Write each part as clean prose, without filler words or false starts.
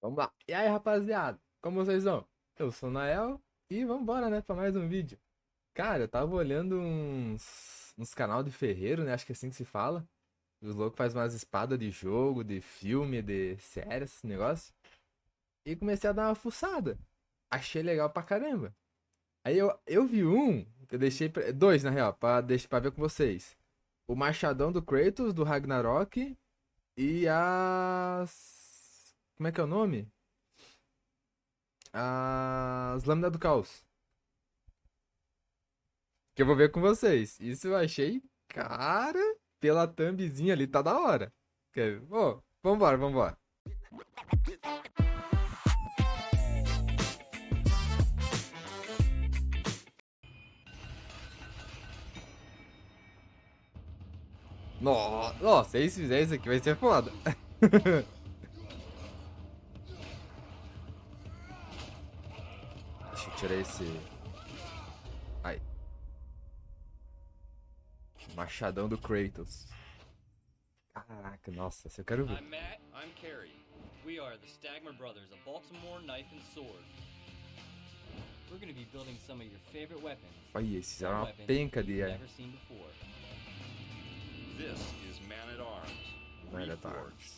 Vamos lá. E aí, rapaziada? Como vocês vão? Eu sou o Nael e vambora, né, pra mais um vídeo. Cara, eu tava olhando uns canal de ferreiro, né, acho que é assim que se fala. Os loucos fazem umas espadas de jogo, de filme, de série, esse negócio. E comecei a dar uma fuçada. Achei legal pra caramba. Aí eu vi eu deixei, dois na real, pra ver com vocês. O machadão do Kratos, do Ragnarok e as... Como é que é o nome? As lâminas do caos. Que eu vou ver com vocês. Isso eu achei, cara, pela thumbzinha ali, tá da hora. Ô, vambora, vambora. Nossa, se fizer isso aqui vai ser foda. Deixa eu tirar esse... Ai, machadão do Kratos. Caraca, nossa, esse eu quero ver. I'm Matt, I'm Carrie. We are the Stagmer Brothers, a Baltimore knife and sword. We're going to be building some of your favorite weapons. Olha, esses Some eram uma weapons penca de... you've never seen before. This is Man-at-Arms. Reforged.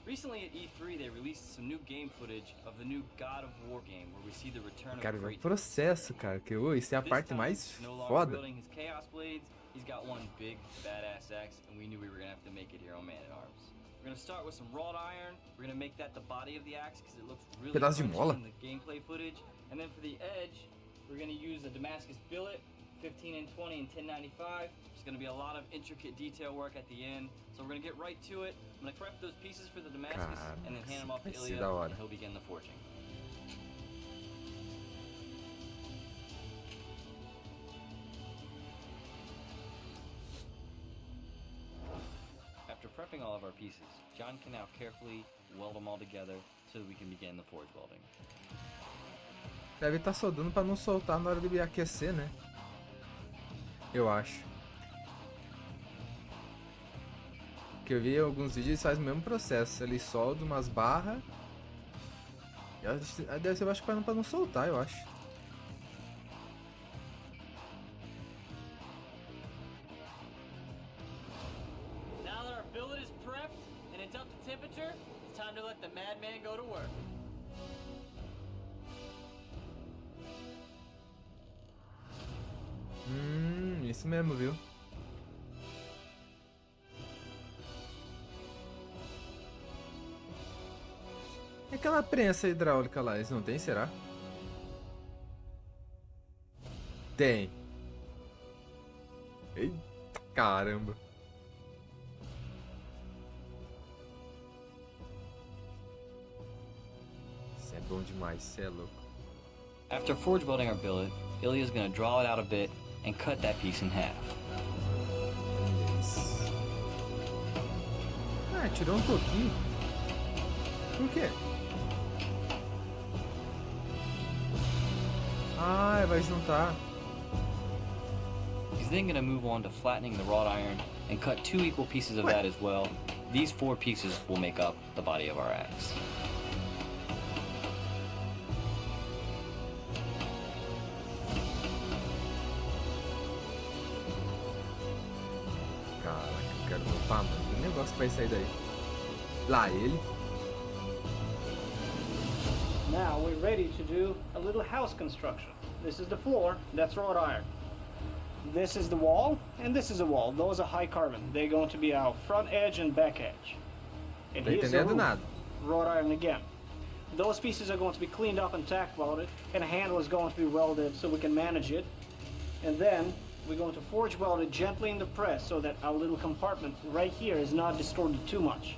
Recently at E3, they released some new game footage of the new God of War game, where we see the return of Cara, é um Kratos. processo, cara. Que, isso é a This parte time, mais no longer foda. building his Chaos Blades, he's got one big, badass axe, and we knew we were going to have to make it here on Man-at-Arms. We're going to start with some wrought iron. We're going to make that the body of the axe because it looks really Pedaço de crunchy mola. in the gameplay footage. And then for the edge, we're going to use a Damascus billet, 15 and 20 and 1095. There's going to be a lot of intricate detail work at the end. So we're going to get right to it. I'm going to prep those pieces for the Damascus and then hand them off to vai ser Ilya, da hora. and he'll begin the forging. After prepping all of our pieces, John can now carefully weld them all together so that we can begin the forge welding. Deve estar soldando pra não soltar na hora de aquecer, né? Eu acho. Que eu vi em alguns vídeos, eles fazem o mesmo processo. Eles soldam umas barras. Deve ser, eu acho, pra não soltar, eu acho. Now that our billet is prepped and it's up to temperature, it's time to let the madman go to work. Isso mesmo, viu? E aquela prensa hidráulica lá, eles não tem, será? Tem. Eita, caramba. Isso é bom demais, isso é louco. After forge welding our billet, Ilya's gonna draw it out a bit and cut that piece in half. Ah, tirou um pouquinho. Por quê? Ah, vai juntar. He's then gonna move on to flattening the wrought iron and cut 2 equal pieces of What? that as well. These 4 pieces will make up the body of our axe. Caraca, eu quero ver o tamanho do negócio que vai sair daí. Lá ele. Now we're ready to do a little house construction. This is the floor, that's wrought iron. This is the wall, and this is a wall. Those are high carbon. They're going to be our front edge and back edge. And Tô here's the entendendo roof, nada. wrought iron again. Those pieces are going to be cleaned up and tack welded, and a handle is going to be welded so we can manage it. And then we're going to forge weld it gently in the press so that our little compartment right here is not distorted too much.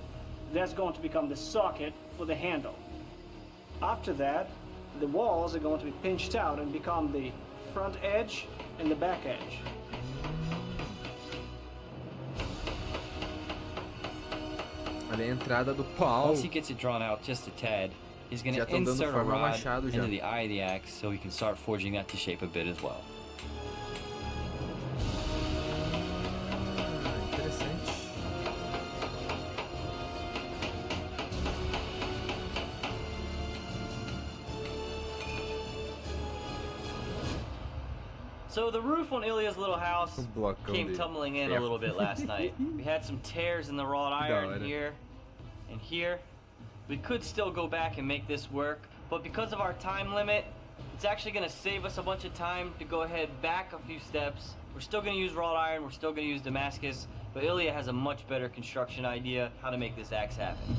That's going to become the socket for the handle. After that, the walls are going to be pinched out and become the front edge and the back edge. Ali a entrada do pau. Once he gets it drawn out just a tad, he's going Já to tão dando insert a forma ao rod machado já. into the eye of the axe so he can start forging that to shape a bit as well. Ah, interessante. So the roof on Ilya's little house came tumbling in a little bit last night. We had some tears in the wrought iron here and here. We could still go back and make this work, but because of our time limit, it's actually going to save us a bunch of time to go ahead back a few steps. We're still going to use wrought iron, we're still going to use Damascus, but Ilya has a much better construction idea how to make this axe happen.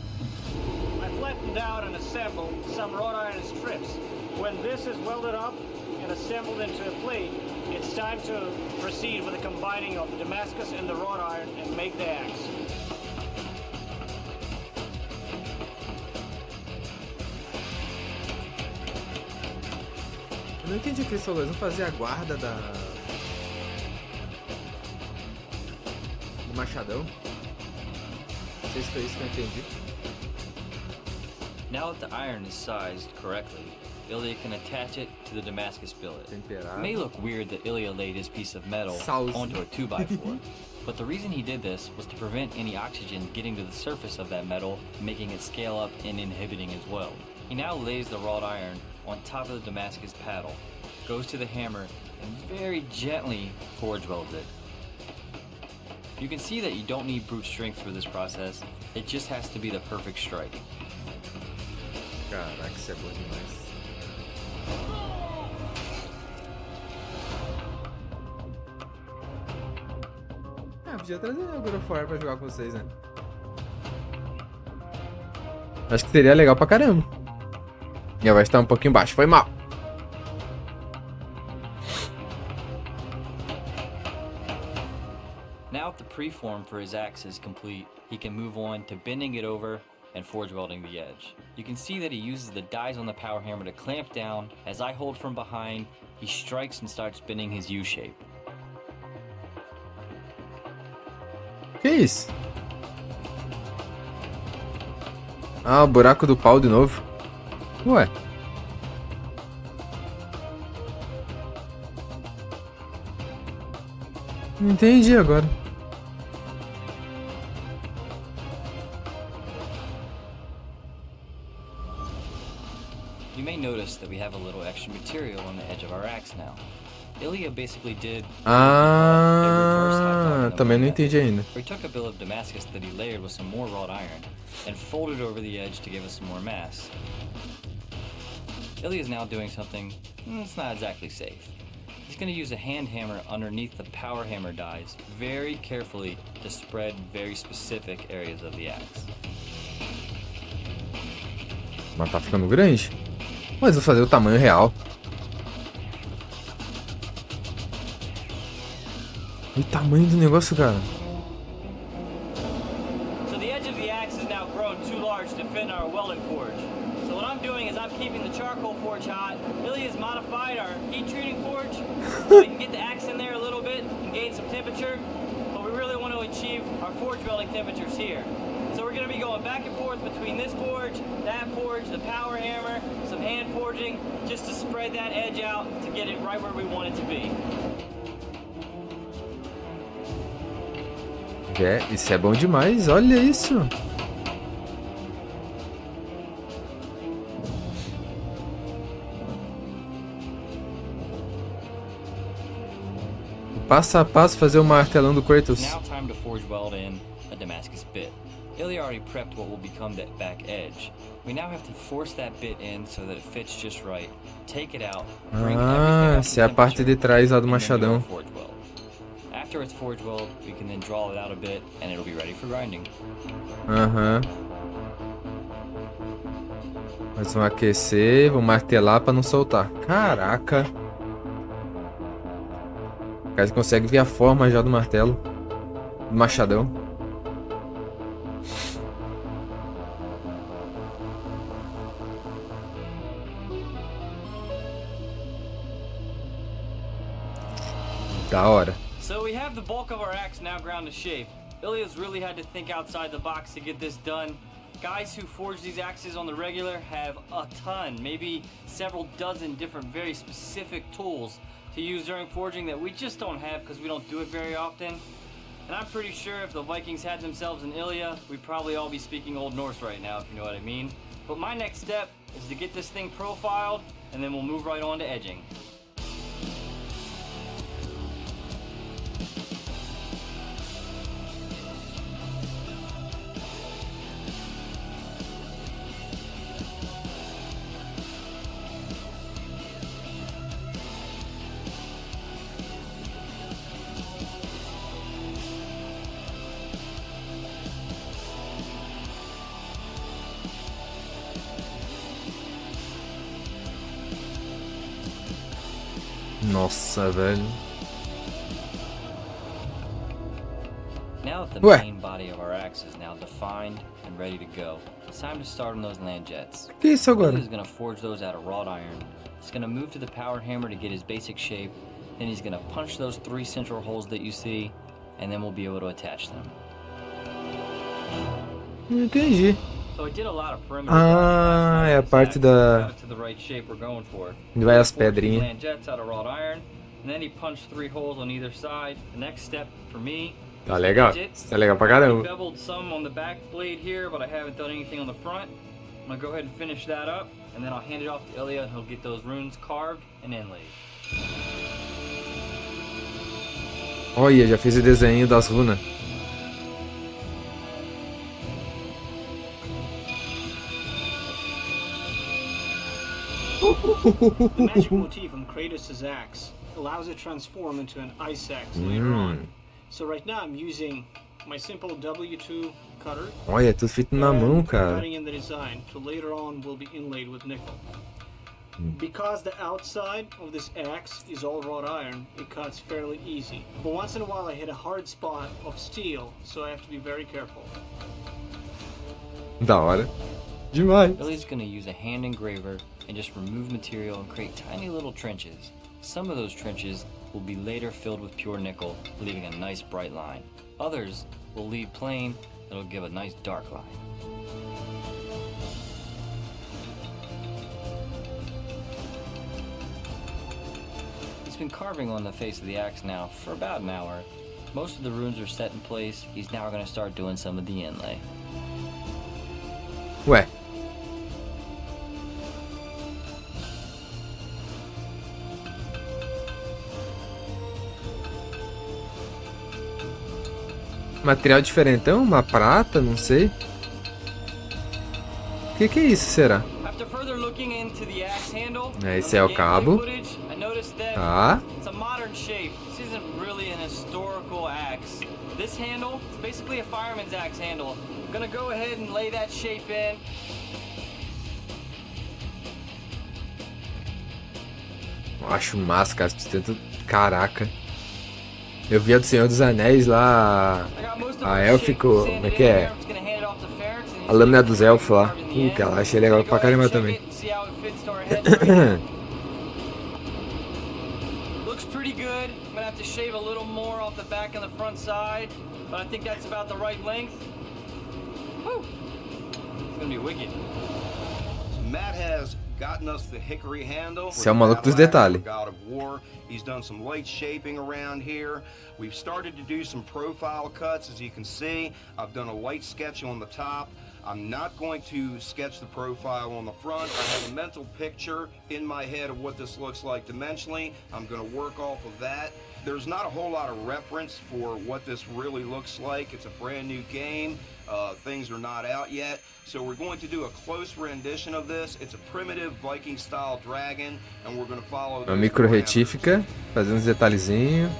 I flattened out and assembled some wrought iron strips. When this is welded up and assembled into a plate, it's time to proceed with the combining of the Damascus and the wrought iron and make the axe. Eu não entendi o que eles falaram. Eles vão fazer a guarda do machadão. Não sei se foi isso que eu entendi. Now that the iron is sized correctly, Ilya can attach it to the Damascus billet. It may look weird that Ilya laid his piece of metal onto a 2x4, but the reason he did this was to prevent any oxygen getting to the surface of that metal, making it scale up and inhibiting as well. He now lays the wrought iron on top of the Damascus paddle, goes to the hammer, and very gently forge welds it. You can see that you don't need brute strength for this process, it just has to be the perfect strike. Caraca, isso é bom demais. Podia trazer o God of War pra jogar com vocês, né? Acho que seria legal pra caramba. E a voz tá um pouquinho baixo, foi mal. Now that the preform for his axe is complete, he can move on to bending it over and forge welding the edge. You can see that he uses the dies on the power hammer to clamp down. As I hold from behind, he strikes and starts bending his U shape. Que isso? Ah, o buraco do pau de novo. Ué. Não entendi agora. You may notice that we have a little extra material on the edge of our axe now. Ilya basically did também não entendi ainda. We took a bill of Damascus that he layered with some more wrought iron and folded over the edge to give us some more mass. Ilya is now doing something that's not exactly safe. He's going to use a hand hammer underneath the power hammer dies very carefully to spread very specific areas of the axe. Mas tá ficando grande. Mas vou fazer o tamanho real. Olha o tamanho do negócio, cara. So the edge of the axe is now grown too large to fit in our welding forge. So what I'm doing is I'm keeping the charcoal forge hot. Ilya's modified our heat treating forge so we can get the axe in there a little bit and gain some temperature. But we really want to achieve our forge welding temperatures here. So we're going to be going back and forth between this forge, the power hammer, some hand forging, just to spread that edge out to get it right where we want it to be. É, isso é bom demais, olha isso. Passo a passo fazer o martelão do Kratos. Now time to forge weld in a Damascus bit. Ilya already prepped what will become that back edge. We now have to force that bit in so that it fits just right. Take it out. Essa é a parte de trás lá do machadão. After it's forge weld, we can then draw it out a bit and it'll be ready for grinding. Mas vamos aquecer, vou martelar para não soltar. Caraca. O cara consegue ver a forma já do martelo. Do machadão. Da hora. So we have the bulk of our axe now ground to shape. Ilya's really had to think outside the box to get this done. Guys who forge these axes on the regular have a ton, maybe several dozen different very specific tools to use during forging that we just don't have because we don't do it very often. And I'm pretty sure if the Vikings had themselves an Ilya, we'd probably all be speaking Old Norse right now, if you know what I mean. But my next step is to get this thing profiled, and then we'll move right on to edging. Nossa, velho. Now that the Ué. main body of our axe is now defined and ready to go, it's time to start on those land jets. Que isso agora? He's gonna forge those out of wrought iron. He's gonna move to the power hammer to get his basic shape. Then he's gonna punch those 3 central holes that you see, and then we'll be able to attach them. Não entendi. So I did a lot of perimeter. Ah, é a parte da... Got it to the right shape we're going for. Onde vai as Forged these pedrinhas. land jets out of wrought iron, and then he punched 3 holes on either side. The next step for me. Tá legal. Tá legal pra caramba. Beveled some on the back blade here, but I haven't done anything on the front. I'm gonna go ahead and finish that up, and then I'll hand it off to Ilya, and he'll get those runes carved and inlaid. Olha, já fiz o desenho das runas. The magic motif on Kratos' axe allows it to transform into an ice axe later on. So right now I'm using my simple W2 cutter. Olha, é tudo feito na mão, cara. Cutting in the design to later on will be inlaid with nickel. Because the outside of this axe is all wrought iron, it cuts fairly easy. But once in a while I hit a hard spot of steel, so I have to be very careful. Da hora. Demais. Ilya's gonna use a hand engraver and just remove material and create tiny little trenches. Some of those trenches will be later filled with pure nickel, leaving a nice bright line. Others will leave plain, it'll give a nice dark line. He's been carving on the face of the axe now for about an hour. Most of the runes are set in place. He's now gonna start doing some of the inlay. Ué. Material diferentão? Uma prata? Não sei. O que é isso, será? After further looking into the axe handle, Esse é o cabo. I noticed that Tá. it's a modern shape. This isn't really an historical axe. This handle is basically a fireman's axe handle. I'm gonna go ahead and lay that shape in. Eu acho massa, cara. Caraca. Eu vi a do Senhor dos Anéis lá. I got most of A the élfico. shape Como é sanded que in é? there. I'm just gonna hand it off to Ferraria, and A he's lâmina gonna dos elfos lá. carve in the end. Que ela achei legal Go pra ahead and caramba check também. it and see how it fits to our heads right now. Looks pretty good. I'm gonna have to shave a little more off the back and the front side, but I think that's about the right length. Whew. It's gonna be wicked. Matt has gotten us the hickory handle. Esse é o maluco dos detalhes. God of War. He's done some light shaping around here. We've started to do some profile cuts, as you can see. I've done a light sketch on the top. I'm not going to sketch the profile on the front. I have a mental picture in my head of what this looks like dimensionally. I'm going to work off of that. There's not a whole lot of reference for what this really looks like. It's a brand new game. Things are not out yet. So we're going to do a close rendition of this. It's a primitive Viking style dragon, and we're going to follow Uma micro retífica. Fazer uns detalhezinhos.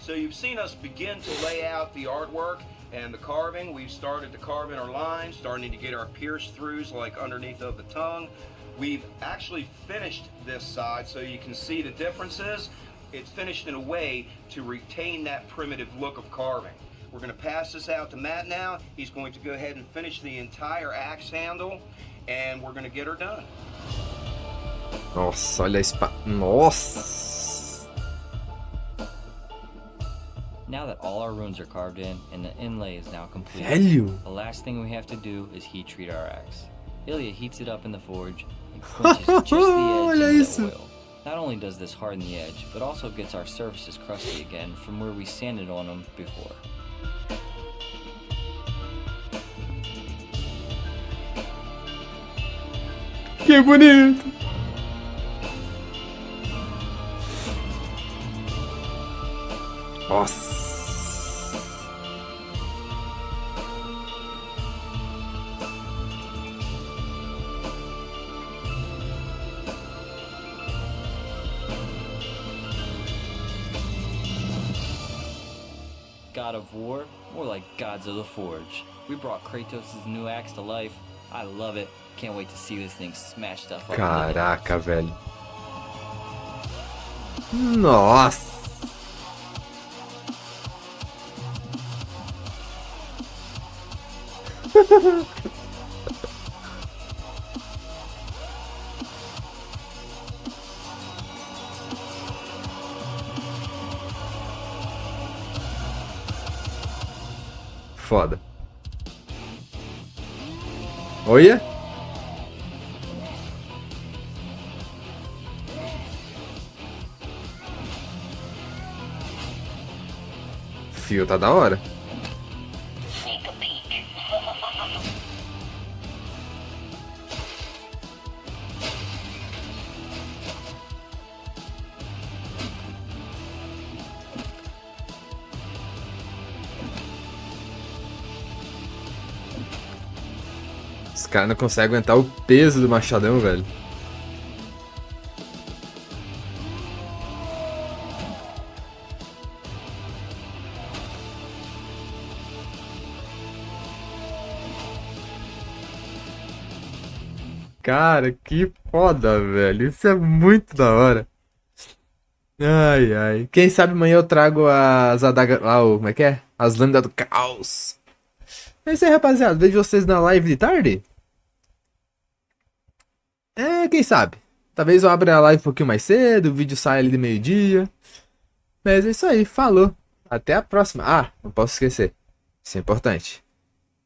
So you've seen us begin to lay out the artwork and the carving. We've started to carve in our lines, starting to get our pierce throughs like underneath of the tongue. We've actually finished this side so you can see the differences. It's finished in a way to retain that primitive look of carving. We're going to pass this out to Matt now. He's going to go ahead and finish the entire axe handle, and we're going to get her done. Nossa, olha a espada. Nossa! Now that all our runes are carved in and the inlay is now complete, Velho! the last thing we have to do is heat treat our axe. Ilya heats it up in the forge and quenches just the edge Olha in isso. the oil. Not only does this harden the edge, but also gets our surfaces crusty again from where we sanded on them before. Que bonito! Nossa! God of War, more like gods of the Forge. We brought Kratos' new axe to life, I love it. Can't wait to see this thing smash stuff up. Caraca, velho. Nossa. Foda. Olha. Fio tá da hora. Os caras não conseguem aguentar o peso do machadão, velho. Cara, que foda, velho. Isso é muito da hora. Ai, ai. Quem sabe amanhã eu trago as adagas. Lá, como é que é? As lâminas do caos. É isso aí, rapaziada. Vejo vocês na live de tarde. É, quem sabe? Talvez eu abra a live um pouquinho mais cedo, o vídeo saia ali de meio-dia. Mas é isso aí, falou. Até a próxima. Ah, não posso esquecer. Isso é importante.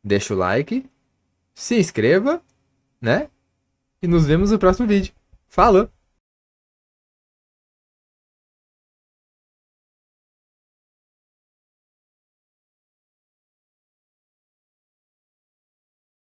Deixa o like, se inscreva, né? E nos vemos no próximo vídeo. Falou!